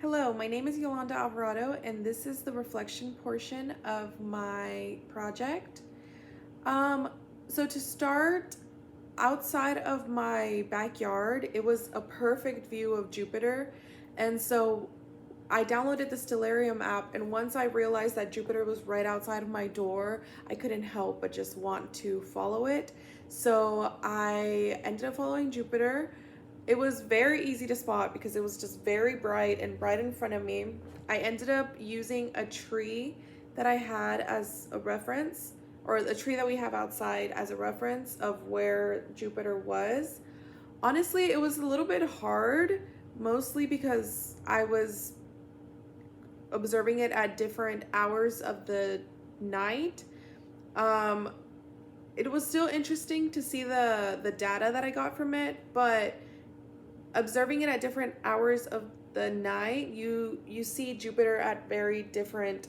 Hello, my name is Yolanda Alvarado, and this is the reflection portion of my project. Um, so to start, outside of my backyard, it was a perfect view of Jupiter, and so I downloaded the Stellarium app, and once I realized that Jupiter was right outside of my door, I couldn't help but just want to follow it. So I ended up following Jupiter. It was very easy to spot because it was just very bright and right in front of me. I ended up using a tree that I had as a reference, or a tree that we have outside as a reference of where Jupiter was. Honestly, it was a little bit hard, mostly because I was observing it at different hours of the night. Um, it was still interesting to see the data that I got from it, but observing it at different hours of the night, you see Jupiter at very different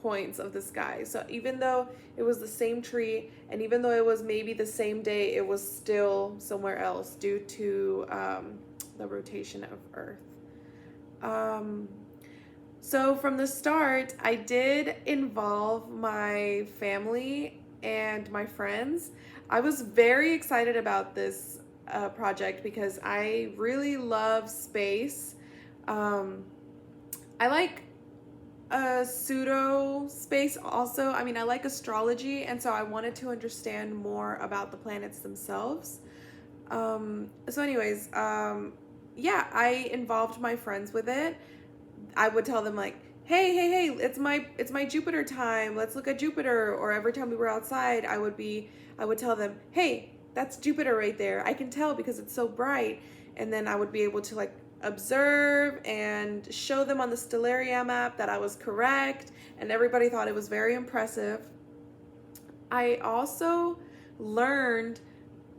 points of the sky. So even though it was the same tree, and even though it was maybe the same day, it was still somewhere else due to the rotation of Earth. So from the start, I did involve my family and my friends. I was very excited about this project because I really love space. I like pseudo space also. I mean, I like astrology, and so I wanted to understand more about the planets themselves. Yeah, I involved my friends with it. I would tell them like, hey, it's my Jupiter time. Let's look at Jupiter. Or every time we were outside, I would tell them, hey, that's Jupiter right there. I can tell because it's so bright. And then I would be able to like observe and show them on the Stellarium app that I was correct, and everybody thought it was very impressive. I also learned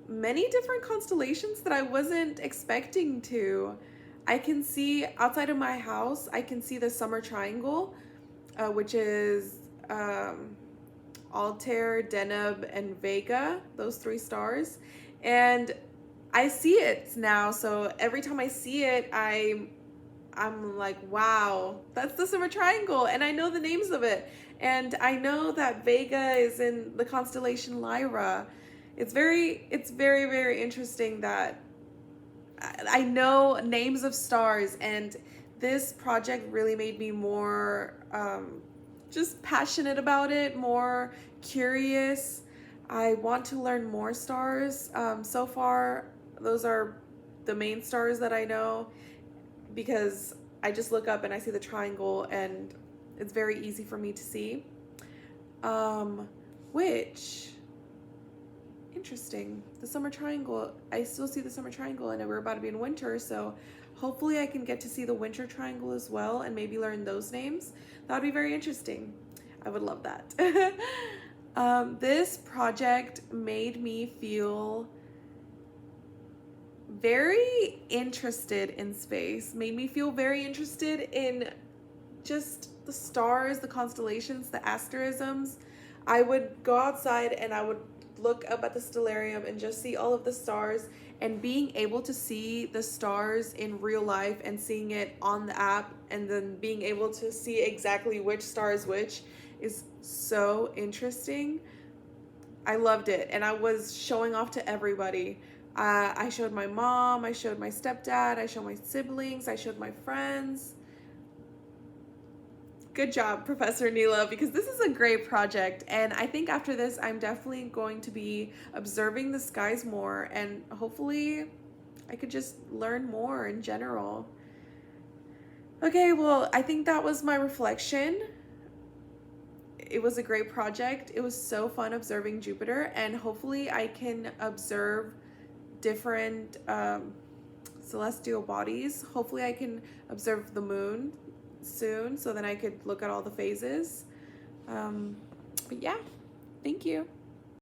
many different constellations that I wasn't expecting to. I can see outside of my house, I can see the Summer Triangle, which is Altair, Deneb, and Vega, those three stars. And I see it now, so every time I see it, I'm like, wow, that's the Summer Triangle, and I know the names of it. And I know that Vega is in the constellation Lyra. It's very, very interesting that I know names of stars, and this project really made me more just passionate about it, more curious. I want to learn more stars. So far, those are the main stars that I know because I just look up and I see the triangle, and it's very easy for me to see. Which interesting. The Summer Triangle, I still see the Summer Triangle, and we're about to be in winter, so hopefully I can get to see the Winter Triangle as well and maybe learn those names. That would be very interesting. I would love that. This project made me feel very interested in space, made me feel very interested in just the stars, the constellations, the asterisms. I would go outside and I would look up at the Stellarium and just see all of the stars, and being able to see the stars in real life and seeing it on the app and then being able to see exactly which star is which is so interesting. I loved it, and I was showing off to everybody. I showed my mom, I showed my stepdad, I showed my siblings, I showed my friends. Good job, Professor Neela, because this is a great project, and I think after this I'm definitely going to be observing the skies more, and hopefully I could just learn more in general. Okay, well, I think that was my reflection. It was a great project. It was so fun observing Jupiter, and hopefully I can observe different celestial bodies. Hopefully I can observe the moon soon, so then I could look at all the phases. But yeah, thank you.